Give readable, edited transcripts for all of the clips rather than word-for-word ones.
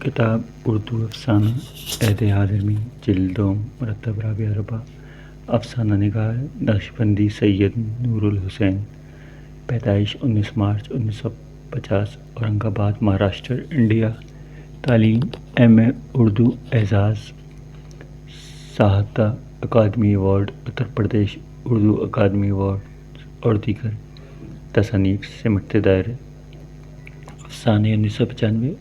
کتاب اردو افسانہ عہد حاضر میں جلدوم مرتب رابعہ ربا افسانہ نگار نقشبندی سید نور الحسین پیدائش 19 مارچ 1950 اورنگ آباد مہاراشٹر انڈیا تعلیم ایم اے اردو اعزاز ساہتہ اکادمی ایوارڈ اتر پردیش اردو اکادمی ایوارڈ اور دیگر تصانیف سمٹتے دائرے افسانے 1995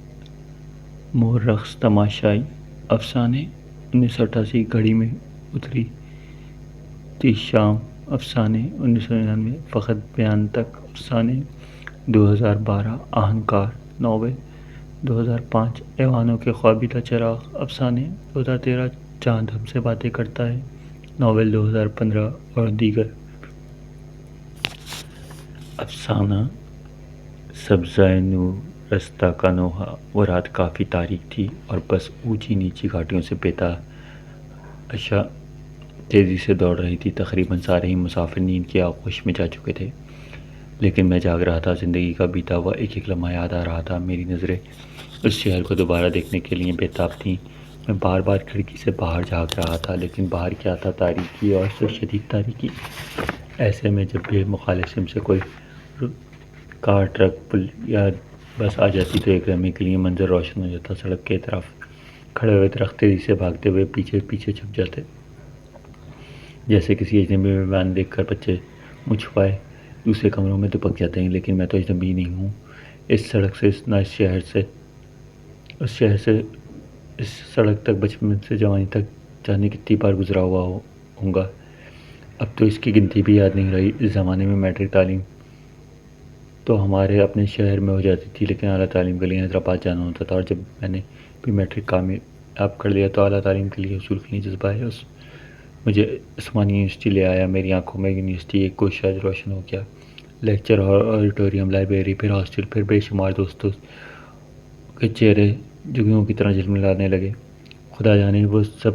مور رقص تماشائی افسانے 1988 گھڑی میں اتری تھی شام افسانے 1999 فقط بیان تک افسانے 2012 آہنکار ناول 2005 ایوانوں کے خوابیدہ چراغ افسانے 2013 چاند ہم سے باتیں کرتا ہے ناول 2015 اور دیگر افسانہ سبزۂ نور رستہ کا نوحہ وہ رات کافی تاریک تھی اور بس اونچی نیچی گھاٹیوں سے بےتحاشا تیزی سے دوڑ رہی تھی۔ تقریباً سارے ہی مسافر نیند کی آغوش میں جا چکے تھے، لیکن میں جاگ رہا تھا۔ زندگی کا بیتا ہوا ایک ایک لمحہ یاد آ رہا تھا۔ میری نظریں اس شہر کو دوبارہ دیکھنے کے لیے بےتاب تھیں۔ میں بار بار کھڑکی سے باہر جھانک رہا تھا، لیکن باہر کیا تھا؟ تاریکی اور سے شدید تاریکی۔ ایسے میں جب بھی مخالف سمت سے کوئی کار، ٹرک، پل یا بس آ جاتی تو ایک لمحے کے لیے منظر روشن ہو جاتا۔ سڑک کے طرف کھڑے ہوئے درخت تیزی سے بھاگتے ہوئے پیچھے پیچھے چھپ جاتے، جیسے کسی اجنبی مہمان دیکھ کر بچے منہ چھپائے دوسرے کمروں میں دپک جاتے ہیں۔ لیکن میں تو اجنبی نہیں ہوں۔ اس سڑک سے اس شہر سے اس سڑک تک بچپن سے جوانی تک جانے کتنی بار گزرا ہوا ہوں گا، اب تو اس کی گنتی بھی یاد نہیں رہی۔ اس زمانے میں میٹرک تعلیم تو ہمارے اپنے شہر میں ہو جاتی تھی، لیکن اعلیٰ تعلیم کے لیے حیدرآباد جانا ہوتا تھا، اور جب میں نے بھی میٹرک کامیاب کر لیا تو اعلیٰ تعلیم کے لیے حصول کے لیے جذبہ ہے مجھے عثمانی یونیورسٹی لے آیا۔ میری آنکھوں میں یونیورسٹی ایک گوشہ روشن ہو گیا۔ لیکچر ہال، آڈیٹوریم، لائبریری، پھر ہاسٹل، پھر بے شمار دوستوں کے چہرے جگنوں کی طرح جھلملانے لگے۔ خدا جانے وہ سب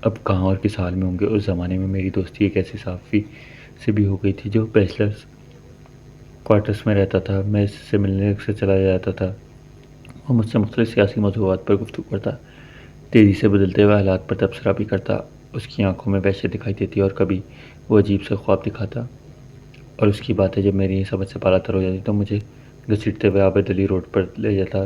اب کہاں اور کس حال میں ہوں گے۔ اس زمانے میں میری دوستی ایک ایسی صحافی سے بھی ہو گئی تھی جو بیچلرز کوارٹرز میں رہتا تھا۔ میں اس سے ملنے اکثر چلا جاتا تھا۔ وہ مجھ سے مختلف سیاسی موضوعات پر گفتگو کرتا، تیزی سے بدلتے ہوئے حالات پر تبصرہ بھی کرتا۔ اس کی آنکھوں میں وحشت دکھائی دیتی اور کبھی وہ عجیب سے خواب دکھاتا، اور اس کی باتیں جب میری سمجھ سے بالا تر ہو جاتی تو مجھے گھسیٹتے ہوئے عابد علی روڈ پر لے جاتا۔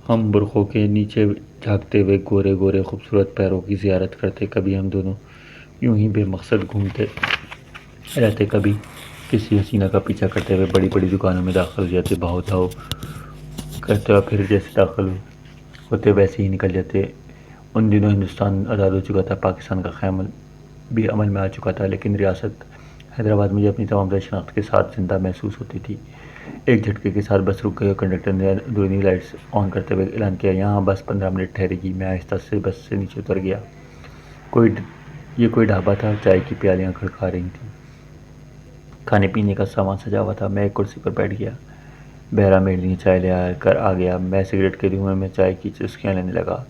ہم برقعوں کے نیچے جھانکتے ہوئے گورے گورے خوبصورت پیروں کی زیارت کرتے۔ کبھی ہم دونوں یوں ہی بے مقصد گھومتے رہتے، کبھی کسی حسینہ کا پیچھا کرتے ہوئے بڑی بڑی دکانوں میں داخل ہو جاتے، بھاؤ تھاؤ کرتے، اور پھر جیسے داخل ہوتے ویسے ہی نکل جاتے۔ ان دنوں ہندوستان آزاد ہو چکا تھا، پاکستان کا خیمہ بھی عمل میں آ چکا تھا، لیکن ریاست حیدرآباد مجھے اپنی تمام تر شناخت کے ساتھ زندہ محسوس ہوتی تھی۔ ایک جھٹکے کے ساتھ بس رک گئی اور کنڈکٹر نے اندرونی لائٹس آن کرتے ہوئے اعلان کیا، یہاں بس 15 منٹ ٹھہرے گی۔ میں آہستہ سے بس سے نیچے اتر گیا۔ یہ کوئی ڈھابہ تھا، چائے کی پیالیاں کھڑکا رہی تھیں، کھانے پینے کا سامان سجا ہوا تھا۔ میں ایک کرسی پر بیٹھ گیا، بہرہ میرے لیے چائے لے کر آ گیا۔ میں سگریٹ کے دھوئیں میں چائے کی چسکیاں لینے لگا۔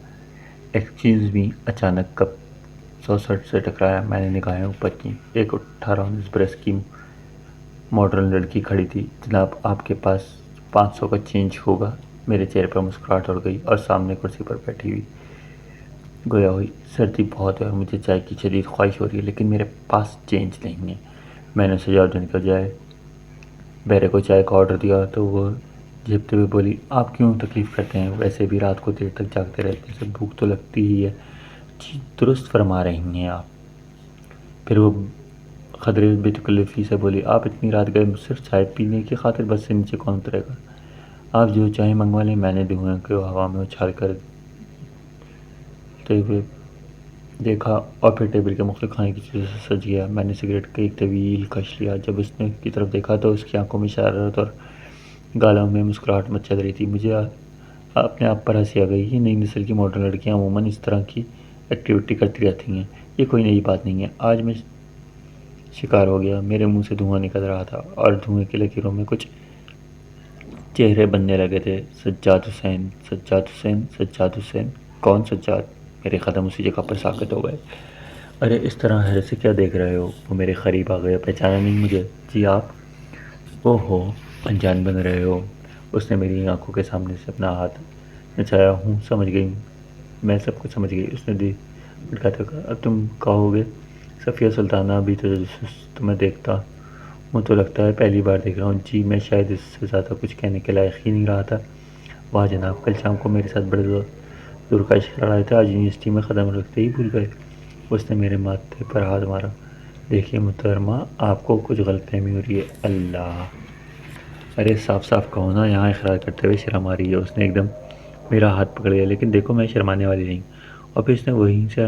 ایکسکیوز می، اچانک کپ 160 سے ٹکرایا۔ میں نے نگاہیں اوپر کیں۔ ایک 18-19 برس کی ماڈرن لڑکی کھڑی تھی۔ جناب، آپ کے پاس 500 کا چینج ہوگا؟ میرے چہرے پر مسکراہٹ اور گئی، اور سامنے کرسی پر بیٹھی ہوئی گویا ہوئی، سردی بہت ہے اور مجھے چائے کی شدید خواہش ہو رہی ہے، لیکن میرے پاس چینج نہیں ہے۔ میں نے اسے جواب دینے کے بجائے بہرے کو چائے کا آرڈر دیا تو وہ جھپتے ہوئے بولی، آپ کیوں تکلیف کرتے ہیں؟ ویسے بھی رات کو دیر تک جاگتے رہتے ہیں، بھوک تو لگتی ہی ہے۔ جی درست فرما رہی ہیں آپ۔ پھر وہ قدرے بے تکلفی سے بولی، آپ اتنی رات گئے صرف چائے پینے کی خاطر بس سے نیچے کون اترے گا؟ آپ جو چاہیں منگوا لیں۔ میں نے دھوئیں کو ہوا میں اچھال کرتے ہوئے دیکھا اور پھر ٹیبل کے مختلف کھانے کی چیزوں سے سج گیا۔ میں نے سگریٹ کا ایک طویل کش لیا۔ جب اس نے کی طرف دیکھا تو اس کی آنکھوں میں شرارت اور گالوں میں مسکراہٹ مچل رہی تھی۔ مجھے اپنے آپ پر ہنسی آ گئی۔ یہ نئی نسل کی ماڈرن لڑکیاں عموماً اس طرح کی ایکٹیویٹی کرتی رہتی ہیں، یہ کوئی نئی بات نہیں ہے۔ آج میں شکار ہو گیا۔ میرے منہ سے دھواں نکل رہا تھا اور دھوئیں کی لکیروں میں کچھ چہرے بننے لگے تھے۔ سجاد حسین، سجاد حسین، سجاد حسین۔ کون سجاد؟ میرے قدم اسی جگہ پر ساکت ہو گئے۔ ارے اس طرح حیرت سے کیا دیکھ رہے ہو؟ وہ میرے قریب آ گیا۔ پہچانا نہیں مجھے؟ جی آپ اوہو، انجان بن رہے ہو۔ اس نے میری آنکھوں کے سامنے سے اپنا ہاتھ نچایا ہوں، سمجھ گئی ہوں، میں سب کچھ سمجھ گئی۔ اس نے دی بھٹکاتے کہا، اب تم کہو گے صفیہ سلطانہ بھی تجسس تمہیں دیکھتا ہوں تو لگتا ہے پہلی بار دیکھ رہا ہوں۔ جی میں شاید اس سے زیادہ کچھ کہنے کے لائق ہی نہیں رہا تھا۔ واہ جناب، کل شام کو میرے ساتھ بڑے زور کا عشق لڑائے تھے، آج یونیورسٹی میں قدم رکھتے ہی بھول گئے۔ اس نے میرے ماتھے پر ہاتھ مارا۔ دیکھیے محترمہ، آپ کو کچھ غلط فہمی ہو رہی ہے۔ اللہ، ارے صاف صاف کہو نا، یہاں اقرار کرتے ہوئے شرم آ رہی ہے۔ اس نے ایک دم میرا ہاتھ پکڑ لیا، لیکن دیکھو میں شرمانے والی نہیں۔ اور پھر اس نے وہیں سے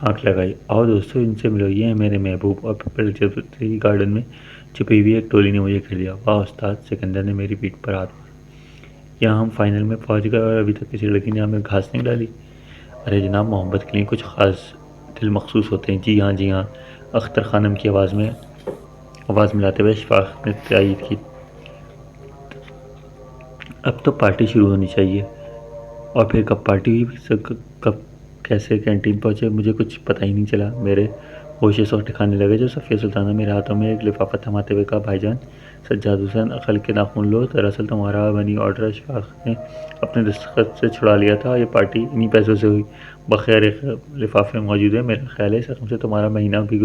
آنکھ لگائی۔ آؤ دوستو، ان سے ملو، یہ ہیں میرے محبوب۔ اور پھر پرجاپتی گارڈن میں چھپی ہوئی ایک ٹولی نے مجھے گھیر لیا۔ واہ استاد، سکندر نے میری پیٹھ پر ہاتھ مارا۔ یہاں ہم فائنل میں پہنچ گئے اور ابھی تک کسی لڑکی نے ہمیں گھاس نہیں ڈالی؟ ارے جناب، محبت کے لیے کچھ خاص دل مخصوص ہوتے ہیں۔ جی ہاں جی ہاں، اختر خانم کی آواز ملاتے ہوئے اشفاق نے تائید کی۔ اب تو پارٹی شروع ہونی چاہیے۔ اور پھر کب پارٹی ہوئی، کب کیسے کینٹین پہنچے، مجھے کچھ پتہ ہی نہیں چلا۔ میرے ہوش اس وقت ٹھکانے لگے جو صفیہ سلطانہ میرے ہاتھوں میں ایک لفافہ تھماتے ہوئے کہا، بھائی جان سجاد حسین، عقل کے ناخن لو، دراصل تمہارا منی آرڈر اشفاق نے اپنے دستخط سے چھڑا لیا تھا، یہ پارٹی انہی پیسوں سے ہوئی۔ بخیر ایک لفافے موجود ہے، میرا خیال ہے اس رقم سے تمہارا مہینہ بھی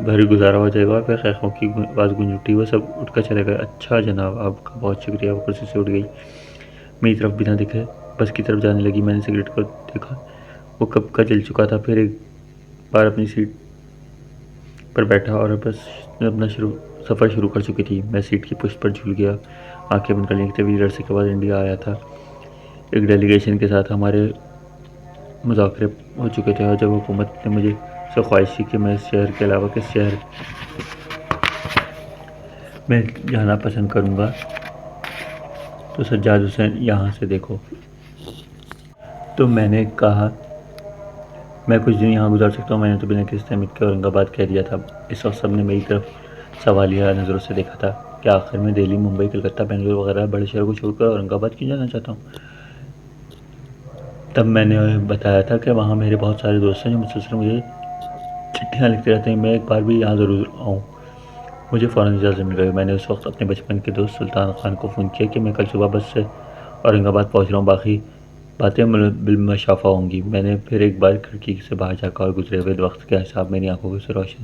بھر گزارا ہو جائے گا۔ اور پھر خیخوں کی آواز گونج اٹھی، وہ سب اٹھ کر چلے گئے۔ اچھا جناب، آپ کا بہت شکریہ۔ وہ کرسی سے اٹھ گئی، میری طرف بنا دیکھے بس کی طرف جانے لگی۔ میں نے سگریٹ کو دیکھا، وہ کب کا جل چکا تھا۔ پھر ایک بار اپنی سیٹ پر بیٹھا اور بس اپنا سفر شروع کر چکی تھی۔ میں سیٹ کی پشت پر جھول گیا، آنکھیں بند کر لیں۔ ایک طویل عرصے کے بعد انڈیا آیا تھا، ایک ڈیلیگیشن کے ساتھ ہمارے مذاکرے ہو چکے تھے، اور جب حکومت نے مجھ سے خواہش کی کہ میں اس شہر کے علاوہ کس شہر میں جانا پسند کروں گا تو سجاد حسین یہاں سے دیکھو، تو میں نے کہا میں کچھ دن یہاں گزار سکتا ہوں۔ میں نے تو بنا کسی تمیز کے اورنگ آباد کہہ دیا تھا۔ اس وقت سب نے میری طرف سوالیہ نظروں سے دیکھا تھا۔ کیا آخر میں دہلی، ممبئی، کلکتہ، بنگلور وغیرہ بڑے شہروں کو چھوڑ کر اورنگ آباد کیوں جانا چاہتا ہوں؟ تب میں نے بتایا تھا کہ وہاں میرے بہت سارے دوست ہیں جو مسلسل مجھے چٹھیاں لکھتے رہتے ہیں، میں ایک بار بھی یہاں ضرور آؤں۔ مجھے فوراً اجازت مل گئی۔ میں نے اس وقت اپنے بچپن کے دوست سلطان خان کو فون کیا کہ میں کل صبح بس سے اورنگ آباد پہنچ رہا ہوں، باقی باتیں بالمشافہ ہوں گی۔ میں نے پھر ایک بار کھڑکی سے باہر جھانکا اور گزرے ہوئے وقت کا حساب میری آنکھوں سے روشن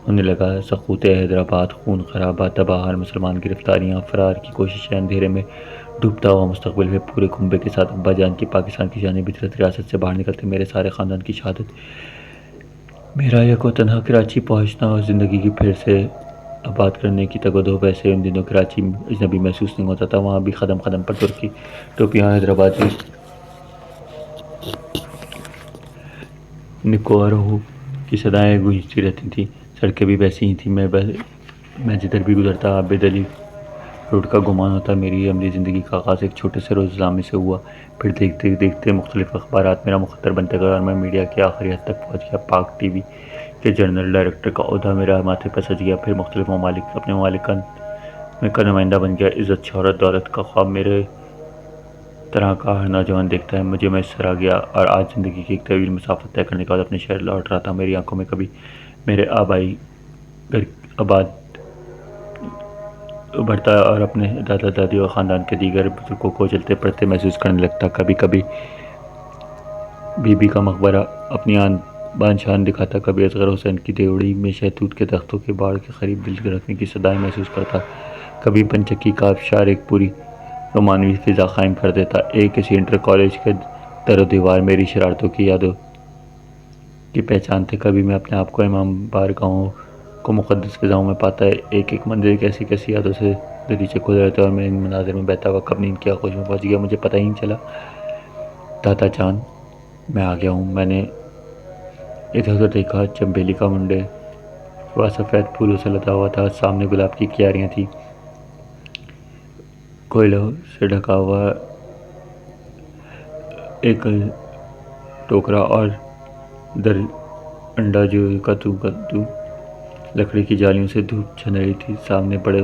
ہونے لگا۔ سقوط حیدرآباد، خون خرابہ، تباہ حال مسلمان گرفتاریاں، فرار کی کوششیں، اندھیرے میں ڈوبتا ہوا مستقبل، پھر پورے کنبے کے ساتھ ابا جان کی پاکستان کی جانب ہجرت، ریاست سے باہر نکلتے میرے سارے خاندان کی شہادت، میرا یک و تنہا کراچی پہنچنا اور زندگی کی پھر سے آباد کرنے کی تگ و دو۔ ویسے ان دنوں کراچی اجنبی محسوس نہیں ہوتا تھا، وہاں بھی قدم قدم پر ترکی ٹوپیاں، حیدرآبادی نکورہو کی صدائیں گونجتی رہتی تھیں۔ سڑکیں بھی ویسی ہی تھیں، میں جدھر بھی گزرتا عابد علی روڈ کا گمان ہوتا۔ میری عملی زندگی کا آغاز ایک چھوٹے سے روزنامے سے ہوا، پھر دیکھتے دیکھتے مختلف اخبارات میرا مخاطب بنتے گئے اور میں میڈیا کی آخری حد تک پہنچ گیا۔ پاک ٹی وی کے جنرل ڈائریکٹر کا عہدہ میرے ماتھے پر سج گیا، پھر مختلف اپنے ممالک میں کا نمائندہ بن گیا۔ عزت، شہرت، دولت کا خواب میرے طرح کا ہر نوجوان دیکھتا ہے، مجھے میسر آ گیا، اور آج زندگی کی ایک طویل مسافت طے کرنے کے بعد اپنے شہر لوٹ رہا تھا۔ میری آنکھوں میں کبھی میرے آبائی گھر آباد ابھرتا اور اپنے دادا دادی اور خاندان کے دیگر بزرگوں کو چلتے پڑھتے محسوس کرنے لگتا۔ کبھی کبھی بی بی کا مقبرہ اپنی آن بان شان دکھاتا، کبھی اصغر حسین کی دیوڑی میں شہتوت کے درختوں کے باڑ کے قریب دل دھڑکنے کی صدائیں محسوس کرتا، کبھی پنچکی کا آبشار ایک پوری رومانوی فضا قائم کر دیتا۔ کسی انٹر کالج کے در و دیوار میری شرارتوں کی یادوں کی پہچان تھے، کبھی میں اپنے آپ کو امام بارگاہوں کو مقدس فضاؤں میں پاتا۔ ایک ایک مندر کیسی کیسی یادوں سے دریچے کھول رہے تھے، اور میں ان مناظر میں بہتا ہوا کب نیند کی آغوش میں پہنچ گیا، مجھے پتہ ہی نہیں چلا۔ دادا جان، میں آ گیا ہوں۔ میں نے ادھر ادھر دیکھا، چنبیلی کا منڈے ہوا سفید پھولوں سے لدا ہوا تھا، سامنے گلاب کی کیاریاں تھیں، کوئلوں سے ڈھکا ہوا ایک ٹوکرا اور در انڈا جو کدو لکڑی کی جالیوں سے دھوپ چھن رہی تھی، سامنے بڑے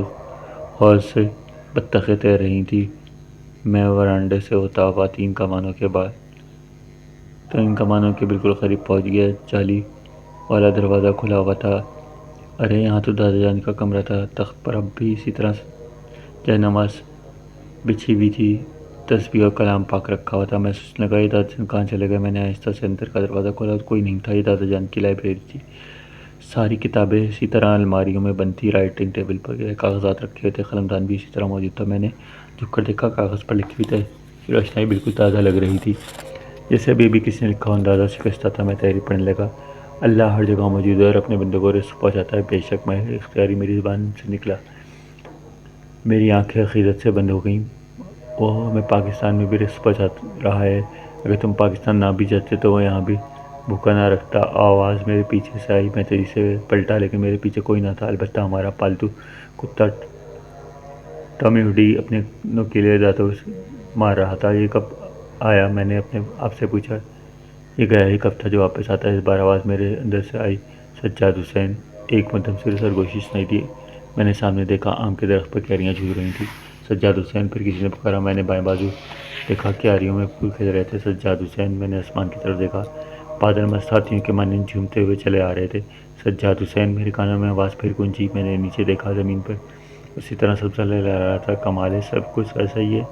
حوض سے بطخیں تیر رہی تھیں۔ میں ورانڈے سے ہوتا ہوا تین کمانوں کے بالکل قریب پہنچ گیا۔ جالی والا دروازہ کھلا ہوا تھا۔ ارے یہاں تو دادا جان کا کمرہ تھا، تخت پر اب بھی اسی طرح جائے نماز بچھی ہوئی تھی، تسبیح اور کلام پاک رکھا ہوا تھا۔ میں سوچنے لگا یہ دادا جان کہاں چلے گئے؟ میں نے آہستہ سے اندر کا دروازہ کھولا تو کوئی نہیں تھا۔ یہ دادا جان کی لائبریری تھی۔ ساری کتابیں اسی طرح الماریوں میں بند تھی، رائٹنگ ٹیبل پر کاغذات رکھے ہوئے تھے، قلمدان بھی اسی طرح موجود تھا۔ میں نے جھک کر دیکھا، کاغذ پر لکھی ہوئی روشنائی بالکل تازہ لگ رہی تھی، جیسے ابھی ابھی کسی نے لکھا ہو۔ اندازہ شکستہ تھا، میں تحریر پڑھنے لگا۔ اللہ ہر جگہ موجود ہے اور اپنے بندوں کو رزق پہنچاتا ہے، بے شک میں اختیاری میری زبان سے نکلا۔ میری آنکھیں عقیدت سے بند ہو گئیں۔ وہ ہمیں پاکستان میں بھی رزق پہنچا رہا ہے، اگر تم پاکستان نہ بھی جاتے تو وہ یہاں بھی بھوکا نہ رکھتا۔ آواز میرے پیچھے سے آئی، میں تیزی سے پلٹا لیکن میرے پیچھے کوئی نہ تھا، البتہ ہمارا پالتو کتا ٹامی ہوڈی اپنے نوکیلے دانتوں سے مار رہا تھا۔ یہ کب آیا؟ میں نے اپنے آپ سے پوچھا۔ یہ گیا ہی کب تھا جو واپس آتا ہے؟ اس بار آواز میرے اندر سے آئی، سجاد حسین۔ ایک مدھم سے سرگوشی سنائی دی۔ میں نے سامنے دیکھا، آم کے درخت پر کیاریاں جھول رہی تھیں۔ سجاد حسین! پھر کسی نے پکارا۔ میں نے بائیں بازو دیکھا، کیاریوں میں پھول کھل رہے تھے۔ سجاد حسین! میں نے آسمان کی طرف دیکھا، بادل مست ہاتھیوں کے مانند جھومتے ہوئے چلے آ رہے تھے۔ سجاد حسین! میرے کانوں میں آواز پھر گونجی۔ میں نے نیچے دیکھا، زمین پر اسی طرح سبزہ لہرا رہا تھا۔ کمال ہے، سب کچھ ویسا ہی ہے۔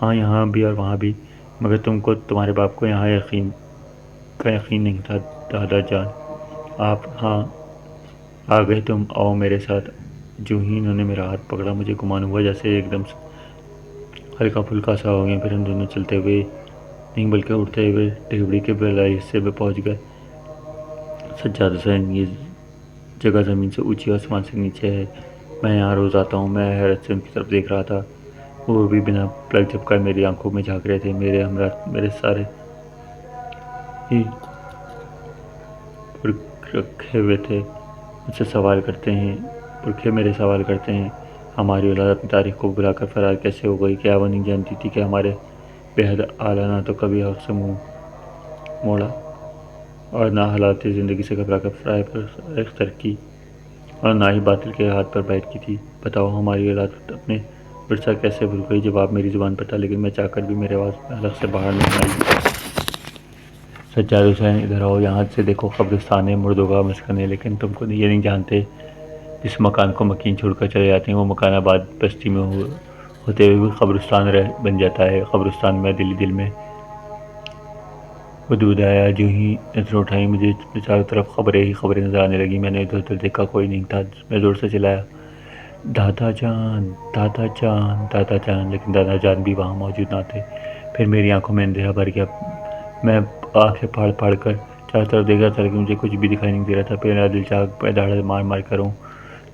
ہاں، یہاں بھی اور وہاں بھی، مگر تمہارے باپ کو یہاں یقین نہیں تھا۔ دادا جان آپ ہاں آ گئے تم، آؤ میرے ساتھ۔ جو ہی انہوں نے میرا ہاتھ پکڑا، مجھے گمان ہوا جیسے ایک دم ہلکا پھلکا سا ہو گیا۔ پھر ہم دونوں چلتے ہوئے نہیں بلکہ اڑتے ہوئے ڈھیوڑی کے بالائی حصے میں پہنچ گئے۔ سجاد حسین! یہ جگہ زمین سے اونچی اور آسمان سے نیچے ہے۔ میں یہاں روز آتا ہوں۔ میں حیرت سے ان کی طرف دیکھ رہا تھا، وہ بھی بنا پلک جھپکائے میری آنکھوں میں جھانک رہے تھے۔ میرے ہمراہ میرے سارے ہی پرکھے ہوئے تھے، مجھ سے سوال کرتے ہیں، پرکھے میرے سوال کرتے ہیں، ہماری اولاد اپنی تاریخ کو بھلا کر فرار کیسے ہو گئی؟ کیا وہ نہیں جانتی تھی کہ ہمارے بے حد اعلیٰ نہ تو کبھی حق سے منہ موڑا اور نہ حالات زندگی سے گھبرا کر فرائے پر اختر کی اور نہ ہی باطل کے ہاتھ پر بیٹھ کی تھی؟ بتاؤ، ہماری اولاد اپنے ورثہ کیسے بھول گئی؟ جواب میری زبان پر تھا، لیکن میں چاہ کر بھی میرے آواز حلق سے باہر نہیں آئی۔ سجاد حسین! ادھر آؤ، یہاں سے دیکھو، قبرستان ہے، مردوں کا مسکن ہے، لیکن تم کو یہ نہیں جانتے، جس مکان کو مکین چھوڑ کر چلے جاتے ہیں، وہ مکان آباد بستی میں ہوتے ہوئے بھی قبرستان بن جاتا ہے۔ قبرستان میں دل میں حدود آیا۔ جو ہی نظر اٹھائی، مجھے چاروں طرف خبریں ہی خبریں نظر آنے لگیں۔ میں نے ادھر ادھر دیکھا، کوئی نہیں تھا۔ میں زور سے چلایا، دادا جان، دادا جان، دادا جان، لیکن دادا جان بھی وہاں موجود نہ تھے۔ پھر میری آنکھوں میں اندھیرا بھر گیا۔ میں آنکھیں پھاڑ کر چاروں طرف دیکھ رہا تھا، لیکن مجھے کچھ بھی دکھائی نہیں دے رہا تھا۔ پھر میرا دل چاہ میں دھاڑ مار مار کر روؤں،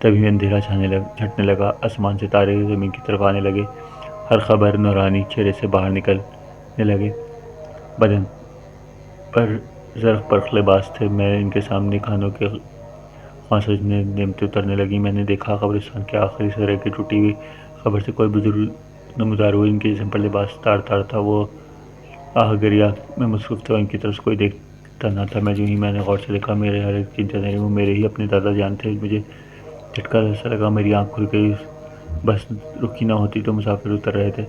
تبھی اندھیرا چھٹنے لگا، آسمان سے تارے زمین کی طرف آنے لگے، ہر خبر نورانی چہرے سے باہر نکلنے لگے، بدن پر زرق برق لباس تھے۔ میں ان کے سامنے کھانوں کے خواہاں سجنے نعمتیں اترنے لگیں۔ میں نے دیکھا، قبرستان کے آخری سرے کی ٹوٹی ہوئی قبر سے کوئی بزرگ نمودار ہوئے، ان کے جسم پر لباس تار تار تھا، وہ آہ گریا میں مصروف تھے اور ان کی طرف سے کوئی دیکھتا نہ تھا۔ میں نے غور سے دیکھا، میرے ہر ایک تین چہرے وہ میرے ہی اپنے دادا جان تھے۔ مجھے جھٹکا ایسا لگا، میری آنکھ کھل گئی، بس رکی نہ ہوتی تو مسافر اتر رہے تھے۔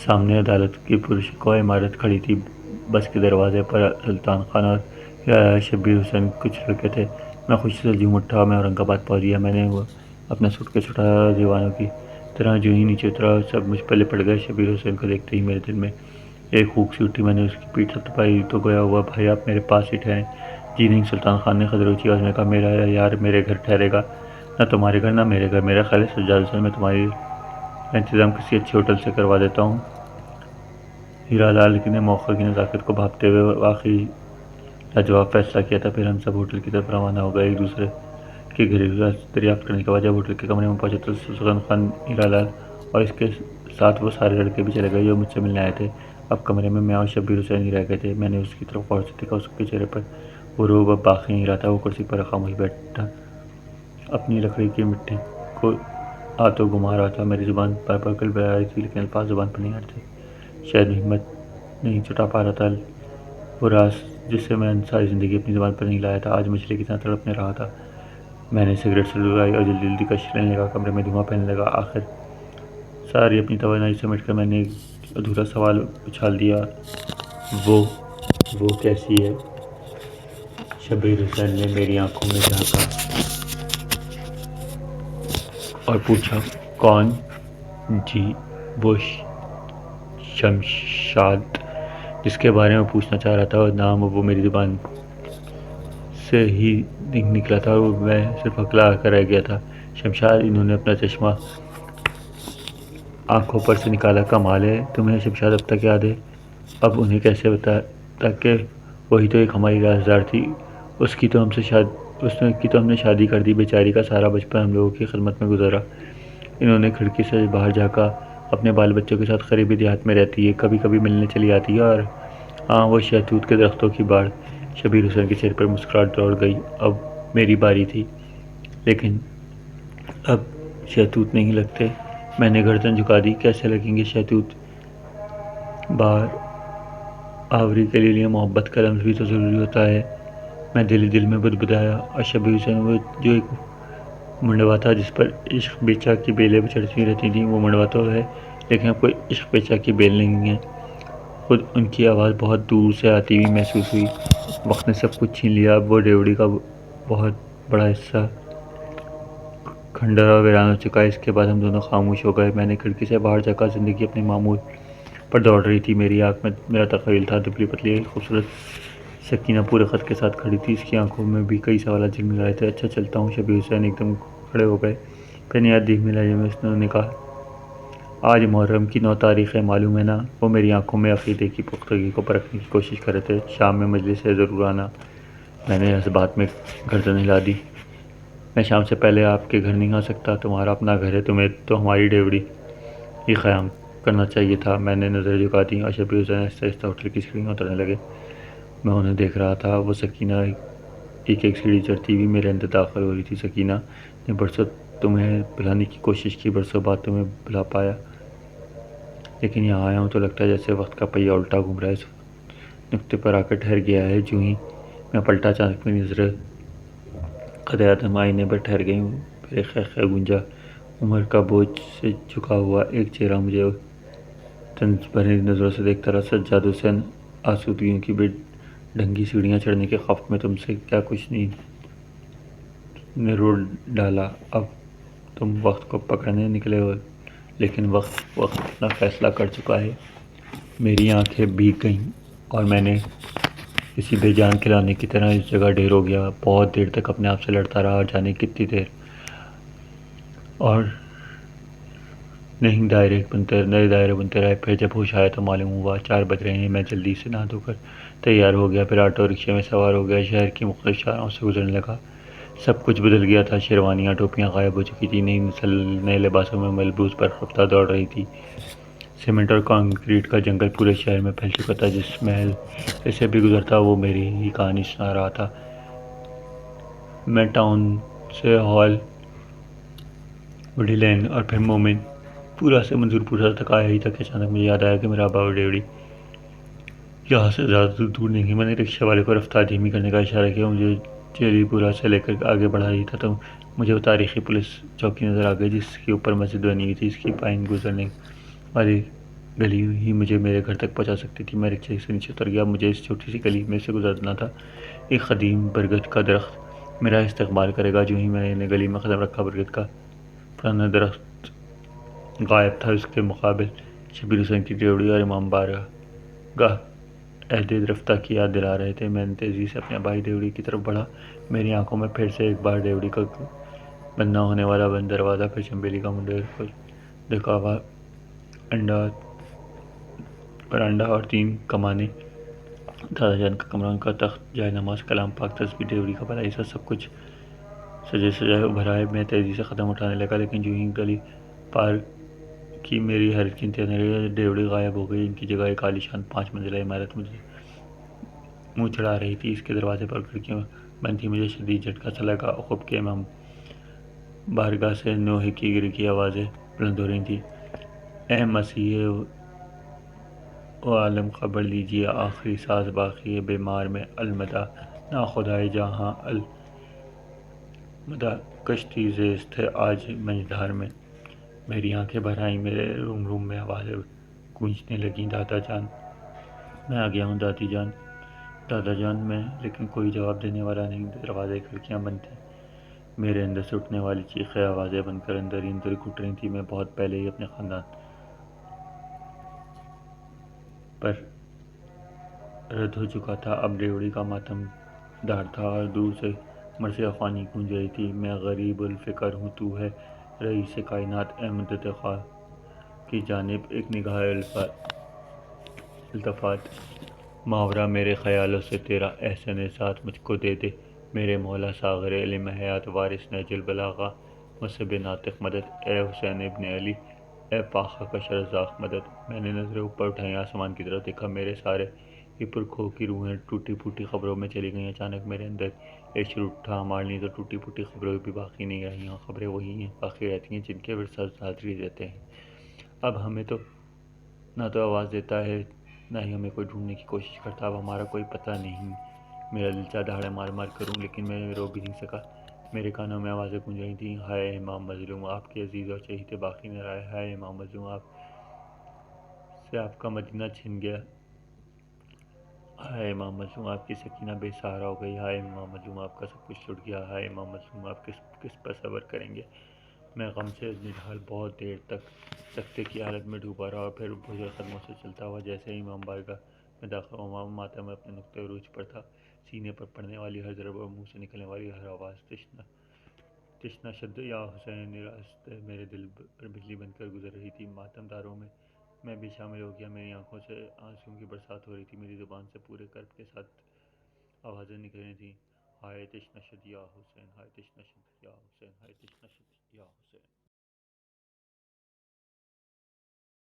سامنے عدالت کی پرشکوہ عمارت کھڑی تھی، بس کے دروازے پر سلطان خان اور شبیر حسین کچھ لڑکے تھے۔ میں خوشی سے جھوم اٹھا، میں اورنگ آباد پہنچ گیا۔ میں نے اپنا سوٹ کیس اٹھایا، دیوانوں کی طرح جو ہی نیچے اترا، سب مجھ پر لپٹ گئے۔ شبیر حسین کو دیکھتے ہی میرے دل میں ایک ہوک سی اٹھی۔ میں نے اس کی پیٹھ تھپتھپائی تو گویا ہوا، بھائی آپ میرے پاس ہی ٹھہریں۔ جی نہیں، سلطان خان نے خدرونچی آواز میں کہا، میرا یار میرے گھر ٹھہرے گا، نہ تمہارے گھر نہ میرے گھر۔ میرا خیال ہے سجاد حسین، میں تمہاری انتظام کسی اچھے ہوٹل سے کروا دیتا ہوں۔ ہیرا لال نے موقع کی نزاکت کو بھاپتے ہوئے واقعی لاجواب فیصلہ کیا تھا۔ پھر ہم سب ہوٹل کی طرف روانہ ہو گئے۔ ایک دوسرے کے گھریلو راز دریافت کرنے کے بعد جب ہوٹل کے کمرے میں پہنچے تو سلطان خان، ہیرا لال اور اس کے ساتھ وہ سارے لڑکے بھی چلے گئے جو مجھ سے ملنے آئے تھے۔ اب کمرے میں اور شبیر حسین ہی رہ گئے تھے۔ میں نے اس کی طرف غور سے دیکھا، اس کے چہرے پر وہ روب اب باقی نہیں رہا تھا۔ وہ کرسی پر خاموش بیٹھا اپنی لکڑی کی مٹی کو ہاتھوں گھما رہا تھا۔ میری زبان بار بار گڑبڑا رہی تھی، لیکن الفاظ زبان پر نہیں آ رہے تھے۔ شاید میں ہمت نہیں جٹا پا رہا تھا۔ وہ راز جسے میں ساری زندگی اپنی زبان پر نہیں لایا تھا، آج مچھلی کی طرح تڑپنے رہا تھا۔ میں نے سگریٹ سلگائی اور جلدی جلدی کش لینے لگا، کمرے میں دھواں پھیلنے لگا۔ آخر ساری اپنی توانائی سمیٹ کر میں نے ایک ادھورا سوال اچھال دیا، وہ کیسی ہے؟ شبیر حسین نے میری آنکھوں میں جھانکا اور پوچھا، کون؟ جی، وہ شمشاد جس کے بارے میں پوچھنا چاہ رہا تھا، اور نام وہ میری زبان سے ہی نکلا تھا، اور میں صرف اکلا کر رہ گیا تھا۔ شمشاد، انہوں نے اپنا چشمہ آنکھوں پر سے نکالا۔ کمال ہے، تمہیں شمشاد اب تک یاد ہے؟ اب انہیں کیسے بتا تاکہ وہی تو ایک ہماری رازدار تھی، اس کی تو ہم نے شادی کر دی، بیچاری کا سارا بچپن ہم لوگوں کی خدمت میں گزارا۔ انہوں نے کھڑکی سے باہر جھانکا۔ اپنے بال بچوں کے ساتھ قریبی دیہات میں رہتی ہے، کبھی کبھی ملنے چلی آتی ہے، اور ہاں، وہ شہتوت کے درختوں کی باڑ۔ شبیر حسین کے چہرے پر مسکراہٹ دوڑ گئی۔ اب میری باری تھی، لیکن اب شہتوت نہیں لگتے۔ میں نے گردن جھکا دی۔ کیسے لگیں گے شہتوت؟ بار آوری کے لیے محبت کا لمس بھی تو ضروری ہوتا ہے۔ میں دل میں بدبدایا، اور شبیر حسین، وہ جو ایک منڈوا تھا جس پر عشق بیچا کی بیلیں چڑھتی رہتی تھیں، وہ منڈوا تو ہے، لیکن اب کوئی عشق بیچا کی بیل نہیں ہے۔ خود ان کی آواز بہت دور سے آتی ہوئی محسوس ہوئی۔ وقت نے سب کچھ چھین لیا۔ اب وہ ڈیوڑی کا بہت بڑا حصہ کھنڈر اور ویران ہو چکا ہے۔ اس کے بعد ہم دونوں خاموش ہو گئے۔ میں نے کھڑکی سے باہر جھانکا۔ زندگی اپنے معمول پر دوڑ رہی تھی۔ میری آنکھ میں میرا تخیل تھا۔ دبلی پتلی خوبصورت سکینہ پورے خط کے ساتھ کھڑی تھی۔ اس کی آنکھوں میں بھی کئی سوالات جھلملا رہے تھے۔ اچھا، چلتا ہوں۔ شبیر حسین ایک دم کھڑے ہو گئے۔ پھر نہایت دھیمی لہجے میں انہوں نے کہا، آج محرم کی 9 تاریخ ہے، معلوم ہے نا؟ وہ میری آنکھوں میں عقیدے کی پختگی کو پرکھنے کی کوشش کر رہے تھے۔ شام میں مجلس ہے، ضرور آنا۔ میں نے اس بات میں گردن ہلا دی۔ میں شام سے پہلے آپ کے گھر نہیں آ سکتا۔ تمہارا اپنا گھر ہے، تمہیں تو ہماری ڈیوڑی ہی قیام کرنا چاہیے تھا۔ میں نے نظر جھکا دی، اور شبیر حسین آہستہ آہستہ ہوٹل کی سیڑھیاں اترنے لگے۔ میں انہیں دیکھ رہا تھا۔ وہ سکینہ ایک سیڑھی چڑھتی ہوئی میرے اندر داخل ہو رہی تھی۔ سکینہ نے برسوں تمہیں بھلانے کی کوشش کی، برسوں بعد تمہیں بھلا پایا، لیکن یہاں آیا ہوں تو لگتا ہے جیسے وقت کا پہیہ الٹا گھوم رہا ہے، اس نقطے پر آ کر ٹھہر گیا ہے۔ جو ہی میں پلٹا، اچانک میری نظریں قد اعظم آئینے پر ٹھہر گئیں۔ پھر ایک خے گونجا۔ عمر کا بوجھ سے جھکا ہوا ایک چہرہ مجھے طنز بھری نظروں سے دیکھتا رہا۔ سجاد حسین، آسودگیوں کی بے ڈھنگی سیڑھیاں چڑھنے کے خوف میں تم سے کیا کچھ نہیں نے رو ڈالا۔ اب تم وقت کو پکڑنے نکلے ہو، لیکن وقت اپنا فیصلہ کر چکا ہے۔ میری آنکھیں بھیگ گئیں، اور میں نے کسی بے جان کھلانے کی طرح اس جگہ ڈھیر ہو گیا۔ بہت دیر تک اپنے آپ سے لڑتا رہا، اور جانے کتنی دیر، اور نئے دائرے بنتے رہے۔ پھر جب ہوش آیا تو معلوم ہوا 4 بج رہے ہیں۔ میں جلدی سے نہا دھو کر تیار ہو گیا، پھر آٹو رکشے میں سوار ہو گیا، شہر کی مختلف شاہراہوں سے گزرنے لگا۔ سب کچھ بدل گیا تھا۔ شیروانیاں، ٹوپیاں غائب ہو چکی تھیں۔ نئی نسل نئے لباسوں میں ملبوس برف رفتہ دوڑ رہی تھی۔ سیمنٹ اور کنکریٹ کا جنگل پورے شہر میں پھیل چکا تھا۔ جس محل سے بھی گزرتا وہ میری ہی کہانی سنا رہا تھا۔ میں ٹاؤن سے ہال، وڈی لین، اور پھر مومن پورا سے منظور پورا تک آیا ہی تھا کہ اچانک مجھے یاد آیا کہ میرا ابا ڈیوڑی یہاں سے زیادہ دور نہیں ہے۔ میں نے رکشے والے کو رفتار دھیمی کرنے کا اشارہ کیا۔ مجھے چیری پورا سے لے کر آگے بڑھا رہی تھا تو مجھے وہ تاریخی پولیس چوکی نظر آ گئی جس کے اوپر مسجد بنی ہوئی تھی۔ اس کی پائن گزرنے والی گلی ہی مجھے میرے گھر تک پہنچا سکتی تھی۔ میں رکشے سے نیچے اتر گیا۔ مجھے اس چھوٹی سی گلی میں سے گزرنا تھا۔ ایک قدیم برگد کا درخت میرا استقبال کرے گا۔ جو ہی میں نے گلی میں قدم رکھا، برگد کا پرانا درخت غائب تھا۔ اس کے مقابل شبیر حسین کی ڈیوڑی اور امام بارگاہ عہد رفتہ کی یاد دلا رہے تھے۔ میں نے تیزی سے اپنے بھائی ڈیوڑی کی طرف بڑھا۔ میری آنکھوں میں پھر سے ایک بار ڈیوڑی کا بند نہ ہونے والا بند دروازہ، پھر چنبیلی کا منڈیر کو دیکھا ہوا برانڈا اور 3 کمانیں، دادا جان کا کمرہ، ان کا تخت، جائے نماز، کلام پاک، تسبیح، ڈیوڑی کا بھلا حصہ، سب کچھ سجے سجائے ابھرا ہے۔ میں تیزی سے قدم اٹھانے لگا، لیکن جو ہی گلی پار کی میری حیرت کی انتہا نہ رہی۔ ڈیوڑی غائب ہو گئی۔ ان کی جگہ ایک عالیشان 5 منزلہ عمارت مجھے منہ چڑھا رہی تھی۔ اس کے دروازے پر کھڑکیاں بند تھیں۔ مجھے شدید جھٹکا سا لگا۔ عقب کے امام بارگاہ سے نوحے کی گر کی آوازیں بلند ہو رہی تھیں۔ اے مسیح و عالم، خبر لیجیے، آخری ساز باقی ہے، بیمار میں المدح، ناخدائے جہاں المدح، کشتی زیست ہے آج منجدھار میں۔ میری آنکھیں بھر آئیں۔ میرے روم میں آوازیں گونجنے لگیں، دادا جان، میں آ گیا ہوں دادی جان، دادا جان، میں، لیکن کوئی جواب دینے والا نہیں۔ دروازے، کھڑکیاں بند تھیں۔ میرے اندر سے اٹھنے والی چیخیں آوازیں بن کر اندر ہی اندر گھٹ رہی تھی۔ میں بہت پہلے ہی اپنے خاندان پر رد ہو چکا تھا، اب ریوڑی کا ماتم دار تھا اور دور سے مرثیہ خوانی گونج رہی تھی۔ میں غریب الفکر ہوں، تو ہے رئیس کائنات۔ احمد خواہ کی جانب ایک نگاہ التفات، محاورہ میرے خیالوں سے تیرا احسن ساتھ مجھ کو دے دے، میرے مولا ساغر علم حیات، وارث نہج البلاغہ، مصحب ناطق مدد، اے حسین ابن علی، اے فاخر کش رزاق مدد۔ میں نے نظریں اوپر اٹھائیں، آسمان کی طرف دیکھا۔ میرے سارے ہی پرکھوں کی روحیں ٹوٹی پھوٹی خبروں میں چلی گئیں۔ اچانک میرے اندر ایک شور اٹھا، ہمارے لیے تو ٹوٹی پھوٹی خبریں بھی باقی نہیں رہی ہیں، خبریں وہی ہیں باقی رہتی ہیں جن کے ورثہ حاضری دیتے ہیں۔ اب ہمیں تو نہ تو آواز دیتا ہے، نہ ہی ہمیں کوئی ڈھونڈنے کی کوشش کرتا۔ اب ہمارا کوئی پتہ نہیں۔ میرا دل چاہا دہاڑے مار مار کروں، لیکن میں رو بھی نہیں سکا۔ میرے کانوں میں آوازیں گونج رہی تھیں، ہائے امام مظلوم، آپ کے عزیز اور چہیتے باقی نہ رہے، ہائے امام مظلوم، آپ سے آپ کا مدینہ چھن گیا، ہائے امام مظلوم، آپ کی سکینہ بے سہارا ہو گئی، ہائے امام مظلوم، آپ کا سب کچھ لٹ گیا، ہائے امام مظلوم، آپ کس پر صبر کریں گے۔ میں غم سے نڈھال بہت دیر تک تختے کی حالت میں ڈوبا رہا، اور پھر بھوجے قدموں سے چلتا ہوا جیسے ہی امام بارگاہ میں داخل ہوا، ماتم میں اپنے نقطۂ عروج پر تھا۔ سینے پر پڑنے والی ہر ضرب اور منہ سے نکلنے والی ہر آواز تشنا شد یا حسین راست میرے دل پر بجلی بن کر گزر رہی تھی۔ ماتم داروں میں بھی شامل ہو گیا، میری آنکھوں سے آنسوؤں کی برسات ہو رہی تھی، میری زبان سے پورے کرب کے ساتھ آوازیں نکل رہی تھیں، ہائے تشنا شد یا حسین، ہائے تشنا شد یا حسین، ہائے تشنا شد یا حسین۔